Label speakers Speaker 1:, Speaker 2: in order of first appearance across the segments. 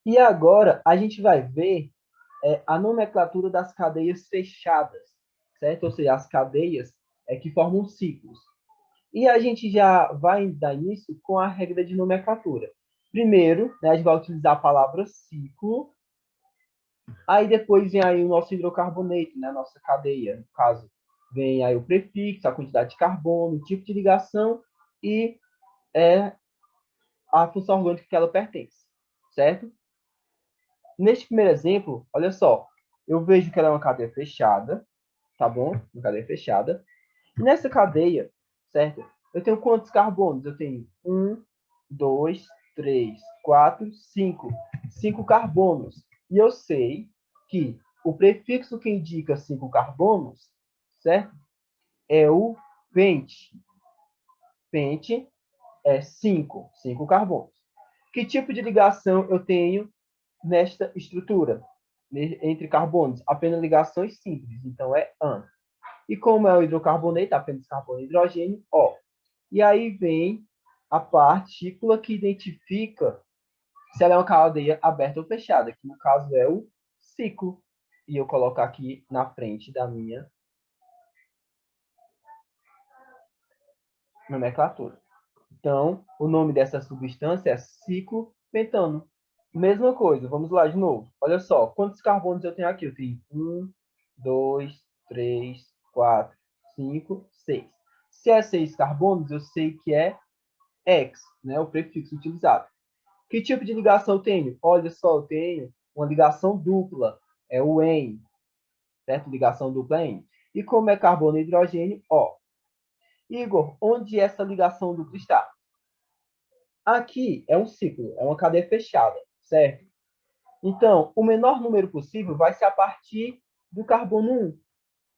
Speaker 1: E agora a gente vai ver a nomenclatura das cadeias fechadas, certo? Ou seja, as cadeias que formam ciclos. E a gente já vai dar início com a regra de nomenclatura. Primeiro, né, a gente vai utilizar a palavra ciclo, aí depois vem aí o nosso hidrocarboneto, né, a nossa cadeia. No caso, vem aí o prefixo, a quantidade de carbono, o tipo de ligação e a função orgânica que ela pertence, certo? Neste primeiro exemplo, olha só, eu vejo que ela é uma cadeia fechada, tá bom? Uma cadeia fechada. E nessa cadeia, certo? Eu tenho quantos carbonos? Eu tenho um, dois, três, quatro, cinco. Cinco carbonos. E eu sei que o prefixo que indica cinco carbonos, certo? É o pente. Pente é cinco carbonos. Que tipo de ligação eu tenho nesta estrutura entre carbonos? Apenas ligações simples, então é AN. E como é o hidrocarboneto, apenas carbono e hidrogênio, O. E aí vem a partícula que identifica se ela é uma cadeia aberta ou fechada, que no caso é o ciclo. E eu coloco aqui na frente da minha nomenclatura. Então, o nome dessa substância é ciclopentano. Mesma coisa, vamos lá de novo. Olha só, quantos carbonos eu tenho aqui? Eu tenho um, dois, três, quatro, cinco, seis. Se é seis carbonos, eu sei que é X, né, o prefixo utilizado. Que tipo de ligação eu tenho? Olha só, eu tenho uma ligação dupla, é o N, certo? Ligação dupla N. E como é carbono e hidrogênio, O. Igor, onde essa ligação dupla está? Aqui é um ciclo, é uma cadeia fechada, certo? Então, o menor número possível vai ser a partir do carbono 1.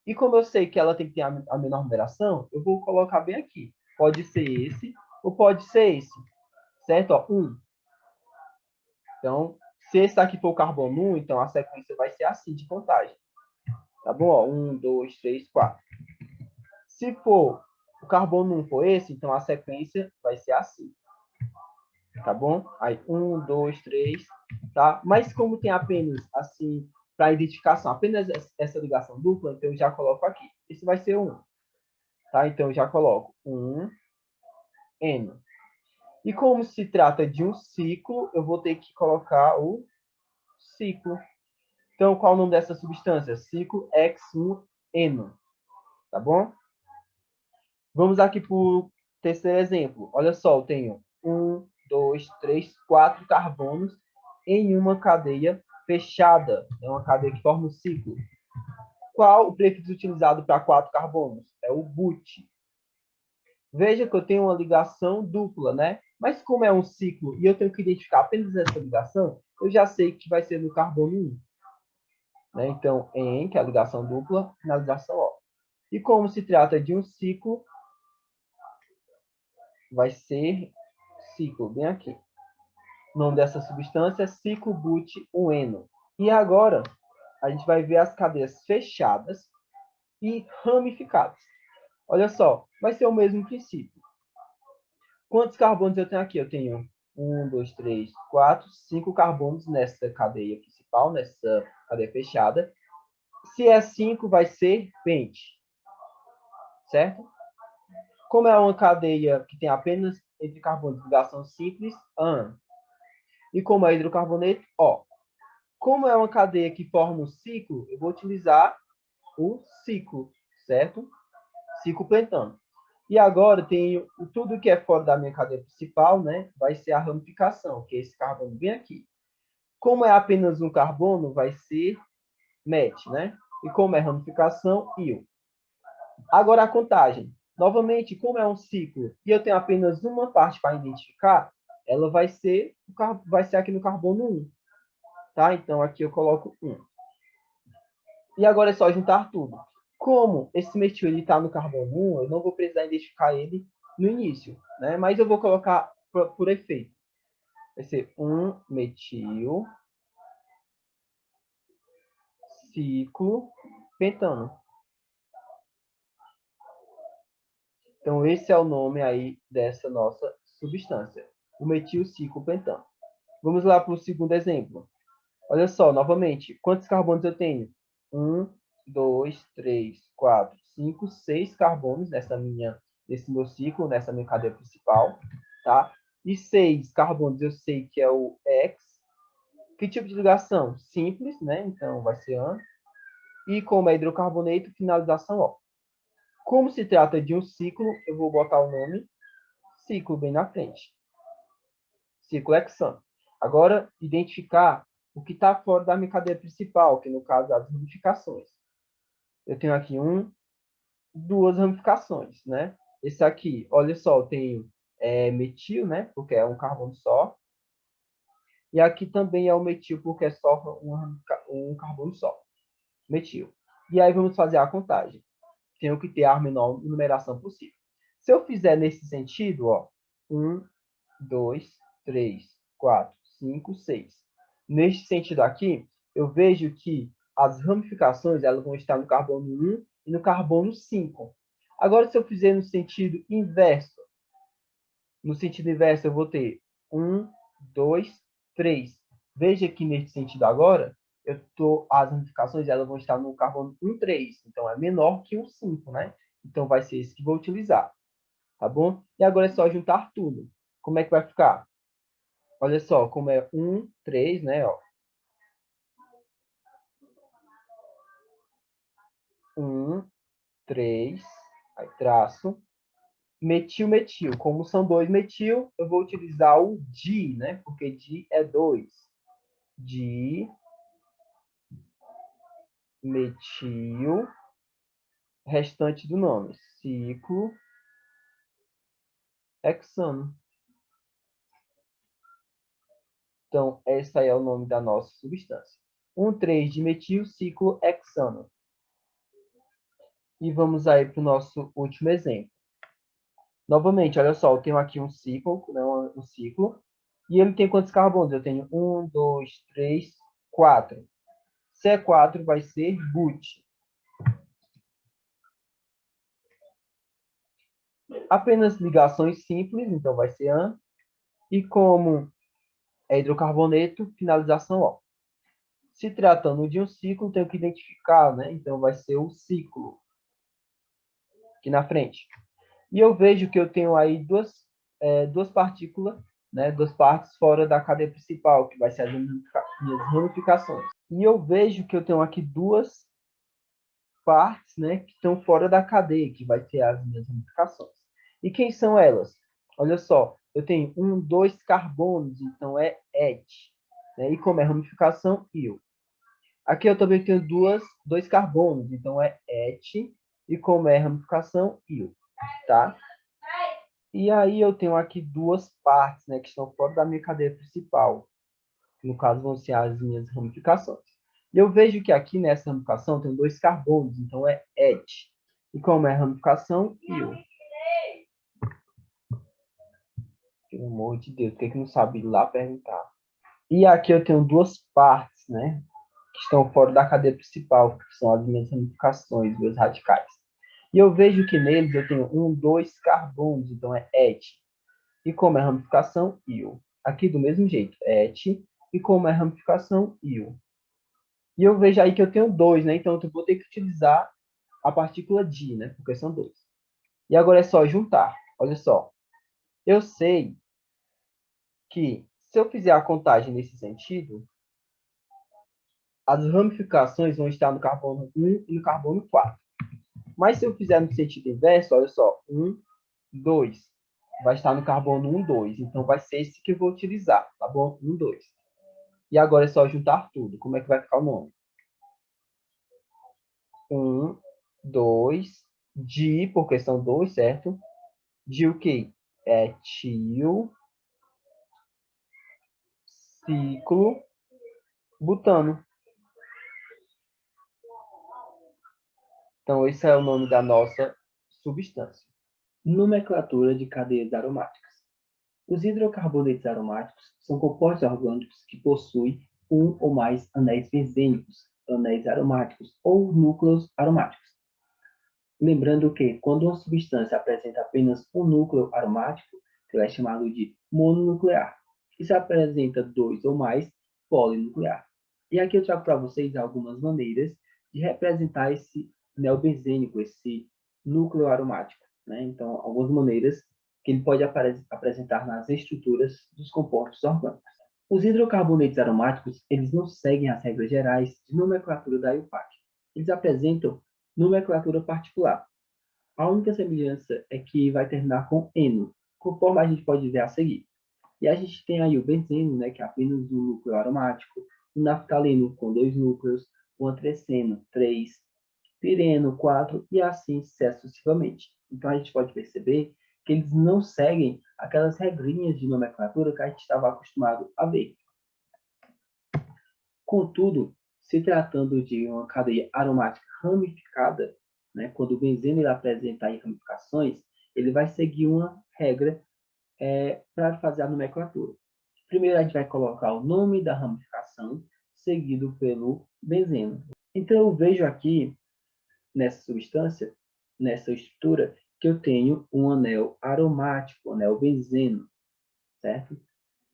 Speaker 1: E como eu sei que ela tem que ter a menor numeração, eu vou colocar bem aqui. Pode ser esse ou pode ser esse, certo? Ó, 1. Então, se esse aqui for o carbono 1, então a sequência vai ser assim de contagem. Tá bom? Ó, 1, 2, 3, 4. Se for o carbono 1 for esse, então a sequência vai ser assim. Tá bom? Aí, 1, 2, 3, tá? Mas como tem apenas, assim, para identificação, apenas essa ligação dupla, então eu já coloco aqui. Esse vai ser 1, tá? Então eu já coloco 1, N. E como se trata de um ciclo, eu vou ter que colocar o ciclo. Então, qual é o nome dessa substância? Ciclo X1N, tá bom? Vamos aqui para o terceiro exemplo. Olha só, eu tenho um, dois, três, quatro carbonos em uma cadeia fechada. É uma cadeia que forma um ciclo. Qual o prefixo utilizado para quatro carbonos? É o but. Veja que eu tenho uma ligação dupla, né? Mas como é um ciclo e eu tenho que identificar apenas essa ligação, eu já sei que vai ser no carbono 1. Né? Então, em, que é a ligação dupla, finalização O. E como se trata de um ciclo, vai ser ciclo, bem aqui. O nome dessa substância é ciclobutileno. E agora, a gente vai ver as cadeias fechadas e ramificadas. Olha só, vai ser o mesmo princípio. Quantos carbonos eu tenho aqui? Eu tenho um, dois, três, quatro, cinco carbonos nessa cadeia principal, nessa cadeia fechada. Se é 5, vai ser pente, certo? Como é uma cadeia que tem apenas entre carbonos de ligação simples, AN. E como é hidrocarboneto, O. Como é uma cadeia que forma um ciclo, eu vou utilizar o ciclo, certo? Ciclo pentano. E agora tem tudo que é fora da minha cadeia principal, né? Vai ser a ramificação, que é esse carbono bem aqui. Como é apenas um carbono, vai ser MET, né? E como é ramificação, IO. Agora a contagem. Novamente, como é um ciclo e eu tenho apenas uma parte para identificar, ela vai ser aqui no carbono 1. Tá? Então aqui eu coloco 1. E agora é só juntar tudo. Como esse metil está no carbono 1, eu não vou precisar identificar ele no início, né? Mas eu vou colocar por efeito. Vai ser 1 metil ciclo pentano. Então, esse é o nome aí dessa nossa substância, o metilciclopentano. Vamos lá para o segundo exemplo. Olha só, novamente, quantos carbonos eu tenho? 1, 2, 3, 4, 5, 6 carbonos nesse meu ciclo, nessa minha cadeia principal, tá? E 6 carbonos eu sei que é o X. Que tipo de ligação? Simples, né? Então vai ser AN. E como é hidrocarboneto, finalização O. Como se trata de um ciclo, eu vou botar o nome ciclo bem na frente. Ciclo hexano. Agora, identificar o que está fora da minha cadeia principal, que no caso as ramificações. Eu tenho aqui duas ramificações, né? Esse aqui, olha só, eu tenho metil, né? Porque é um carbono só. E aqui também é o metil, porque é só um carbono só. Metil. E aí vamos fazer a contagem. Tenho que ter a menor numeração possível. Se eu fizer nesse sentido, ó, 1, 2, 3, 4, 5, 6. Neste sentido aqui, eu vejo que as ramificações elas vão estar no carbono 1 e no carbono 5. Agora, se eu fizer no sentido inverso eu vou ter 1, 2, 3. Veja que neste sentido agora, as ramificações elas vão estar no carbono 1, 3. Então, é menor que o 5, né? Então, vai ser esse que vou utilizar. Tá bom? E agora é só juntar tudo. Como é que vai ficar? Olha só, como é 1, 3, né? Ó. 1, 3, aí traço. Metil, metil. Como são dois metil, eu vou utilizar o di, né? Porque di é 2. Di, metil, restante do nome. Ciclo, hexano. Então, esse aí é o nome da nossa substância. 1,3 de metil, ciclo hexano. E vamos aí para o nosso último exemplo. Novamente, olha só, eu tenho aqui um ciclo, né, um ciclo, e ele tem quantos carbonos? Eu tenho 1, 2, 3, 4. Se é 4, vai ser but. Apenas ligações simples, então vai ser AN. E como é hidrocarboneto, finalização O. Se tratando de um ciclo, tenho que identificar, né? Então vai ser o ciclo aqui na frente. E eu vejo que eu tenho aí duas partículas, né, duas partes fora da cadeia principal, que vai ser as minhas ramificações. E eu vejo que eu tenho aqui duas partes, né, que estão fora da cadeia, que vai ser as minhas ramificações. E quem são elas? Olha só, eu tenho 1, 2 carbonos, então é et. Né? E como é ramificação, il. Aqui eu também tenho dois carbonos, então é et. E como é ramificação, il. Tá? E aí eu tenho aqui duas partes, né, que estão fora da minha cadeia principal. No caso, vão ser as minhas ramificações. E eu vejo que aqui nessa ramificação tem dois carbonos, então é et. E como é ramificação, il. Pelo amor de Deus, por que não sabe ir lá perguntar? E aqui eu tenho duas partes, né, que estão fora da cadeia principal, que são as minhas ramificações, meus radicais. E eu vejo que neles eu tenho dois carbonos, então é et. E como é ramificação, il. Aqui do mesmo jeito, et. E como é ramificação, il. E eu vejo aí que eu tenho dois, né? Então eu vou ter que utilizar a partícula di, né? Porque são dois. E agora é só juntar. Olha só. Eu sei que se eu fizer a contagem nesse sentido, as ramificações vão estar no carbono 1 e no carbono 4. Mas se eu fizer no sentido inverso, olha só, 1, 2, vai estar no carbono 1, 2. Então vai ser esse que eu vou utilizar, tá bom? 1, 2. E agora é só juntar tudo. Como é que vai ficar o nome? 1, 2, di, porque são dois, certo? De o quê? Etil, ciclo, butano. Então, esse é o nome da nossa substância. Nomenclatura de cadeias aromáticas. Os hidrocarbonetos aromáticos são compostos orgânicos que possuem um ou mais anéis benzênicos, anéis aromáticos ou núcleos aromáticos. Lembrando que, quando uma substância apresenta apenas um núcleo aromático, ela é chamada de mononuclear. e se apresenta 2 ou mais polinuclear. E aqui eu trago para vocês algumas maneiras de representar esse neobenzênico, esse núcleo aromático, né? Então, algumas maneiras que ele pode apresentar nas estruturas dos compostos orgânicos. Os hidrocarbonetos aromáticos, eles não seguem as regras gerais de nomenclatura da IUPAC. Eles apresentam nomenclatura particular. A única semelhança é que vai terminar com eno, conforme a gente pode ver a seguir. E a gente tem aí o benzeno, né, que é apenas um núcleo aromático, o naftaleno com 2 núcleos, o antreceno, 3, pireno, 4, e assim sucessivamente. Então a gente pode perceber que eles não seguem aquelas regrinhas de nomenclatura que a gente estava acostumado a ver. Contudo, se tratando de uma cadeia aromática ramificada, né, quando o benzeno ele apresentar ramificações, ele vai seguir uma regra para fazer a nomenclatura. Primeiro, a gente vai colocar o nome da ramificação, seguido pelo benzeno. Então, eu vejo aqui, nessa substância, nessa estrutura, que eu tenho um anel aromático, um anel benzeno, certo?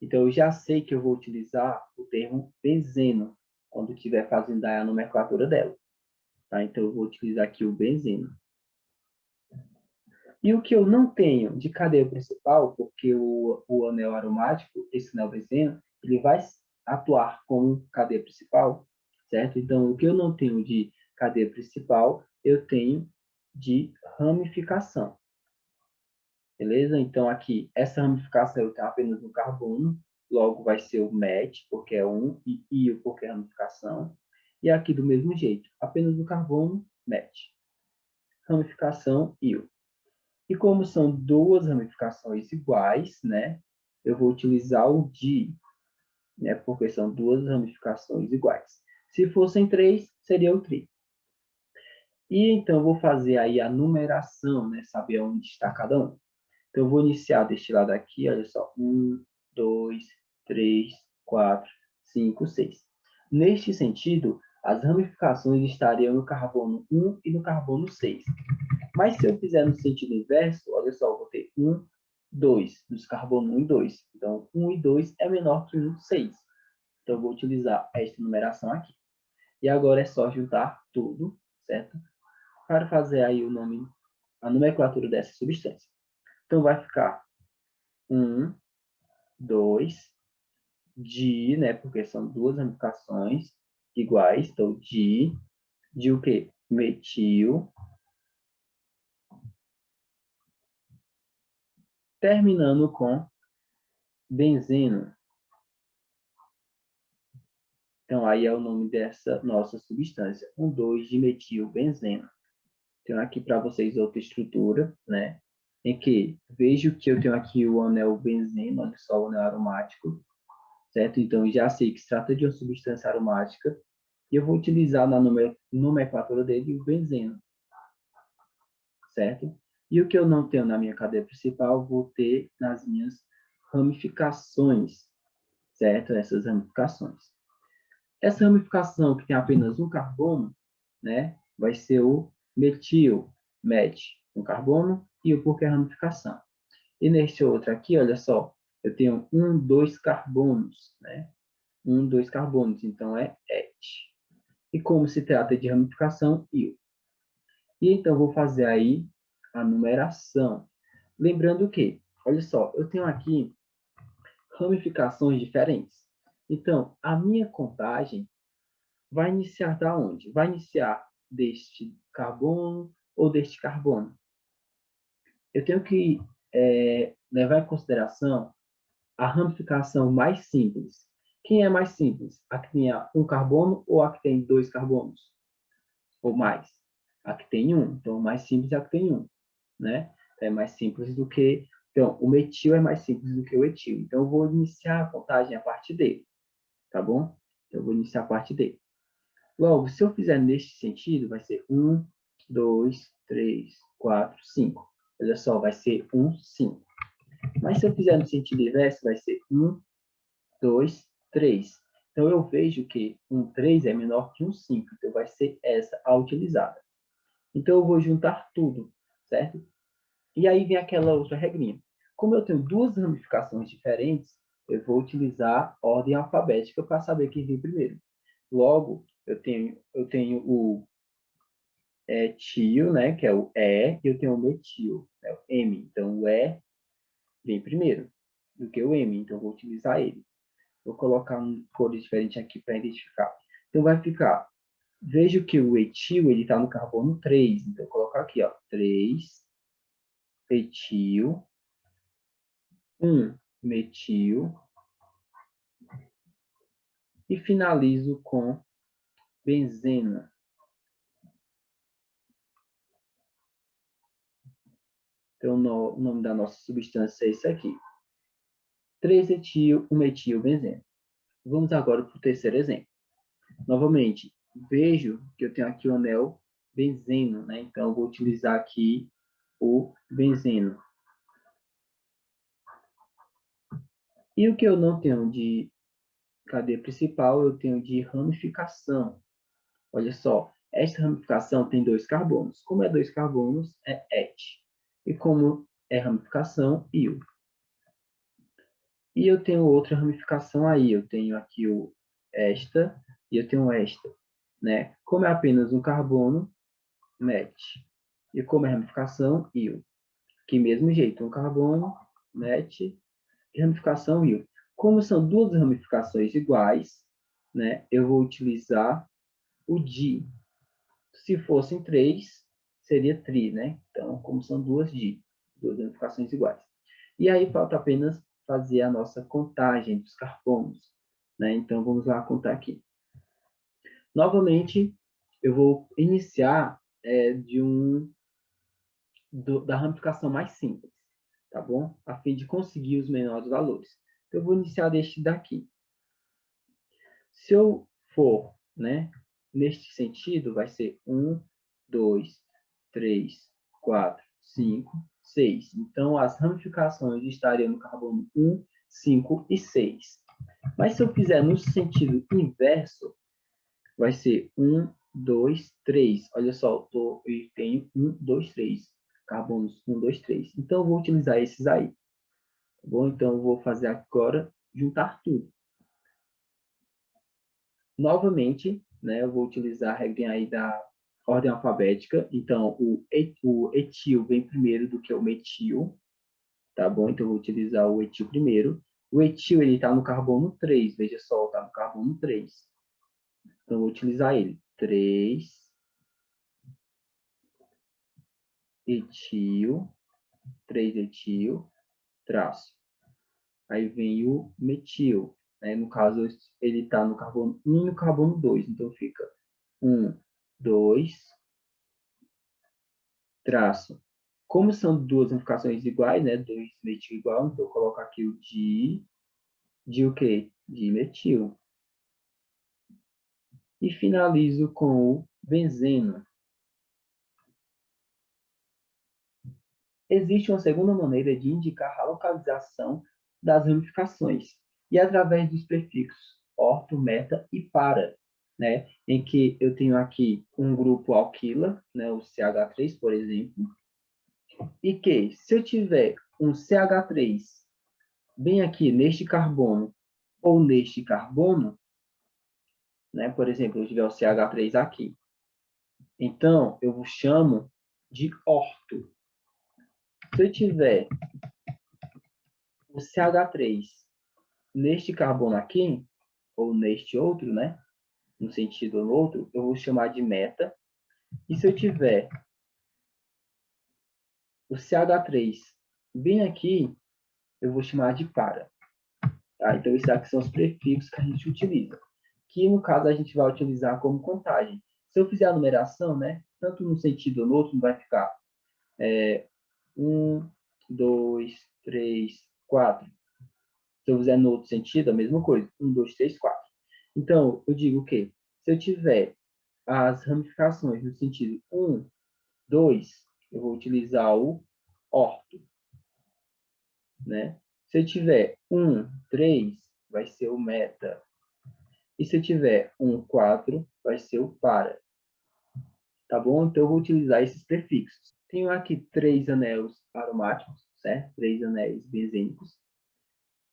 Speaker 1: Então, eu já sei que eu vou utilizar o termo benzeno quando estiver fazendo a nomenclatura dela. Tá? Então, eu vou utilizar aqui o benzeno. E o que eu não tenho de cadeia principal, porque o anel aromático, esse anel benzeno, ele vai atuar como cadeia principal, certo? Então, o que eu não tenho de cadeia principal, eu tenho de ramificação. Beleza? Então, aqui, essa ramificação eu tenho apenas no carbono, logo vai ser o MET, porque é 1, e IO, porque é ramificação. E aqui, do mesmo jeito, apenas no carbono, MET. Ramificação, IO. E como são duas ramificações iguais, né, eu vou utilizar o di, né, porque são duas ramificações iguais. Se fossem 3, seria o tri. E então, eu vou fazer aí a numeração, né, saber onde está cada um. Então, eu vou iniciar deste lado aqui, olha só, 1, 2, 3, 4, 5, 6. Neste sentido, as ramificações estariam no carbono 1 e no carbono 6. Mas se eu fizer no sentido inverso, olha só, eu vou ter 1, 2, nos carbono 1 e 2. Então, 1 e 2 é menor que 1, 6. Então, eu vou utilizar esta numeração aqui. E agora é só juntar tudo, certo? Para fazer aí o nome, a nomenclatura dessa substância. Então, vai ficar 1, 2, di, né? Porque são duas ramificações iguais. Então, de o quê? Metil. Terminando com benzeno. Então, aí é o nome dessa nossa substância, 1,2-dimetilbenzeno. Tenho aqui para vocês outra estrutura, né? Em que vejo que eu tenho aqui o anel benzeno, olha só o anel aromático, certo? Então, já sei que se trata de uma substância aromática e eu vou utilizar na nomenclatura dele o benzeno, certo? E o que eu não tenho na minha cadeia principal, vou ter nas minhas ramificações, certo? Essas ramificações. Essa ramificação que tem apenas um carbono, né, vai ser o metil, met, um carbono, e o porque é ramificação. E neste outro aqui, olha só, eu tenho 2 carbonos, né? 2 carbonos, então é et. E como se trata de ramificação, IO. E então vou fazer aí a numeração. Lembrando que, olha só, eu tenho aqui ramificações diferentes. Então, a minha contagem vai iniciar da onde? Vai iniciar deste carbono ou deste carbono? Eu tenho que levar em consideração a ramificação mais simples. Quem é mais simples? A que tem um carbono ou a que tem 2 carbonos? Ou mais? A que tem um. Então, mais simples é a que tem um, né? É mais simples do que... Então, o metil é mais simples do que o etil. Então, eu vou iniciar a contagem a partir dele, tá bom? Então, eu vou iniciar a partir dele. Logo, se eu fizer neste sentido, vai ser 1, 2, 3, 4, 5. Olha só, vai ser 1, 5. Mas se eu fizer no sentido inverso, vai ser 1, 2, 3. Então, eu vejo que 1, 3 é menor que 1, 5. Então, vai ser essa a utilizada. Então, eu vou juntar tudo, certo? E aí vem aquela outra regrinha. Como eu tenho duas ramificações diferentes, eu vou utilizar ordem alfabética para saber quem vem primeiro. Logo, eu tenho o etil, né, que é o E, e eu tenho o metil, é o M. Então, o E vem primeiro do que o M, então eu vou utilizar ele. Vou colocar cores diferentes aqui para identificar. Então, vai ficar, vejo que o etil está no carbono 3, então eu vou colocar aqui, ó, 3, etil, 1, metil, e finalizo com benzeno. Então, o nome da nossa substância é esse aqui. 3-etil, 1-metil-benzeno. Vamos agora para o terceiro exemplo. Novamente, vejo que eu tenho aqui o anel benzeno, né? Então, eu vou utilizar aqui o benzeno. E o que eu não tenho de cadeia principal, eu tenho de ramificação. Olha só, esta ramificação tem 2 carbonos. Como é 2 carbonos, é et. E como é ramificação, io. E eu tenho outra ramificação aí. Eu tenho aqui esta e eu tenho esta. Né? Como é apenas um carbono, met. E como é ramificação, io. Que mesmo jeito, um carbono, met, e ramificação, io. Como são duas ramificações iguais, né, eu vou utilizar o di. Se fossem 3, seria tri, né? Então, como são duas ramificações iguais. E aí falta apenas fazer a nossa contagem dos carbonos, né? Então, vamos lá contar aqui. Novamente, eu vou iniciar da ramificação mais simples, tá bom? A fim de conseguir os menores valores. Então, eu vou iniciar deste daqui. Se eu for, né, neste sentido, vai ser 1, 2, 3, 4, 5, 6. Então, as ramificações estariam no carbono 1, 5 e 6. Mas se eu fizer no sentido inverso, vai ser 1, 2, 3. Olha só, eu tenho 1, 2, 3. Carbonos 1, 2, 3. Então, eu vou utilizar esses aí. Tá bom? Então, eu vou fazer agora juntar tudo. Novamente, né, eu vou utilizar a regra aí da ordem alfabética. Então, o etil vem primeiro do que o metil. Tá bom? Então, eu vou utilizar o etil primeiro. O etil, ele está no carbono 3. Veja só, está no carbono 3. Então, eu vou utilizar ele. 3, etil, 3 etil, traço. Aí vem o metil. Né? No caso, ele está no carbono 1 e no carbono 2. Então, fica 1, 2, traço. Como são duas ramificações iguais, né? 2 metil igual, então eu coloco aqui o de o quê? De metil. E finalizo com o benzeno. Existe uma segunda maneira de indicar a localização das ramificações, e através dos prefixos orto, meta e para, né? Em que eu tenho aqui um grupo alquila, né? O CH3, por exemplo, e que se eu tiver um CH3 bem aqui neste carbono ou neste carbono, né? Por exemplo, eu tiver o CH3 aqui. Então, eu chamo de orto. Se eu tiver o CH3 neste carbono aqui, ou neste outro, né? No sentido ou no outro, eu vou chamar de meta. E se eu tiver o CH3 bem aqui, eu vou chamar de para. Tá? Então, esses aqui são os prefixos que a gente utiliza. Que, no caso, a gente vai utilizar como contagem. Se eu fizer a numeração, né? Tanto no sentido ou no outro, vai ficar 1, 2, 3, 4. Se eu fizer no outro sentido, a mesma coisa. 1, 2, 3, 4. Então, eu digo que se eu tiver as ramificações no sentido 1, 2, eu vou utilizar o orto. Né? Se eu tiver 1, 3, vai ser o meta. E se eu tiver 1, 4, vai ser o para. Tá bom? Então, eu vou utilizar esses prefixos. Tenho aqui 3 anéis aromáticos, certo? 3 anéis benzênicos.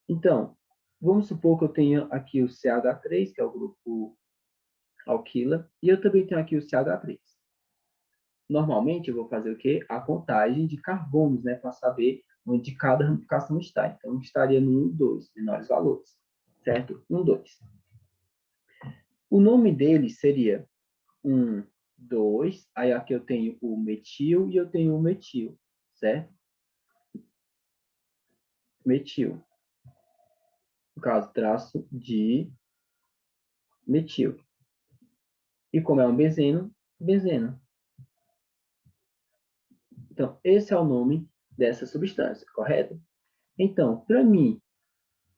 Speaker 1: Então, Vamos supor que eu tenha aqui o CH3, que é o grupo alquila, e eu também tenho aqui o CH3. Normalmente, eu vou fazer o quê? A contagem de carbonos, né? Para saber onde cada ramificação está. Então, estaria no 1, 2, menores valores. Certo? 1, 2. O nome dele seria 1, 2. Aí aqui eu tenho o metil e eu tenho o metil. Certo? Metil. No caso, traço de metil. E como é um benzeno, benzeno. Então, esse é o nome dessa substância, correto? Então, para mim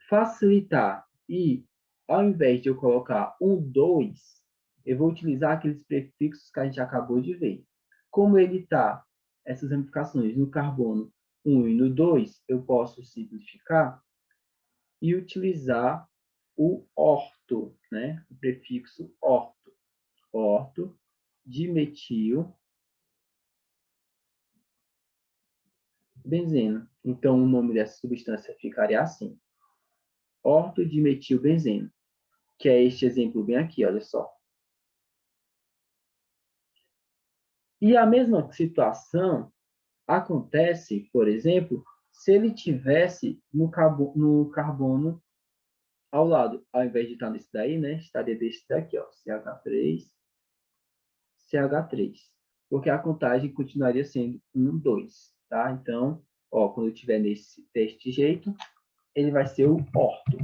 Speaker 1: facilitar e, ao invés de eu colocar 1, 2, eu vou utilizar aqueles prefixos que a gente acabou de ver. Como ele está, essas ramificações no carbono 1 e no 2, eu posso simplificar e utilizar o orto, né? O prefixo orto. Orto, dimetil, benzeno. Então, o nome dessa substância ficaria assim: ortodimetilbenzeno, que é este exemplo bem aqui, olha só. E a mesma situação acontece, por exemplo, se ele tivesse no carbono ao lado, ao invés de estar nesse daí, né, estaria desse daqui, ó, CH3, CH3. Porque a contagem continuaria sendo 1, 2, tá? Então, ó, quando eu estiver deste jeito, ele vai ser o orto,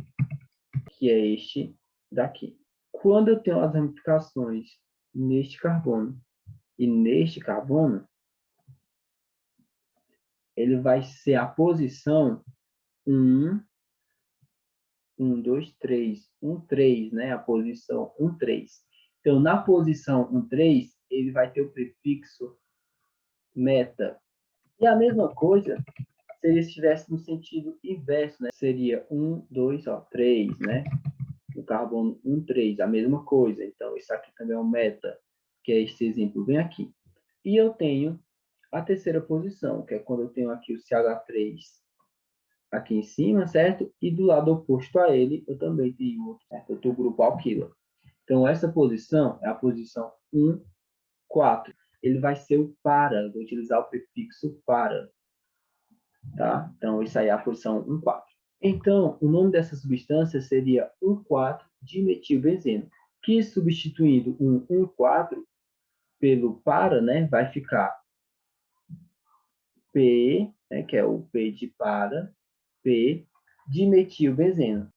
Speaker 1: que é este daqui. Quando eu tenho as ramificações neste carbono e neste carbono, ele vai ser a posição 1, 1, 2, 3, 1, 3, né? A posição 1, 3. Então, na posição 1, 3, ele vai ter o prefixo meta. E a mesma coisa se ele estivesse no sentido inverso, né? Seria 1, 2, ó, 3, né? O carbono 1, 3, a mesma coisa. Então, isso aqui também é um meta, que é este exemplo bem aqui. E eu tenho a terceira posição, que é quando eu tenho aqui o CH3 aqui em cima, certo? E do lado oposto a ele, eu também tenho outro, certo? Eu tenho o grupo alquila. Então, essa posição é a posição 1, 4. Ele vai ser o para, vou utilizar o prefixo para, tá? Então, isso aí é a posição 1, 4. Então, o nome dessa substância seria 1,4-dimetilbenzeno, que substituindo um 1,4 pelo para, né, vai ficar P, né, que é o P de para, P, dimetilbenzeno.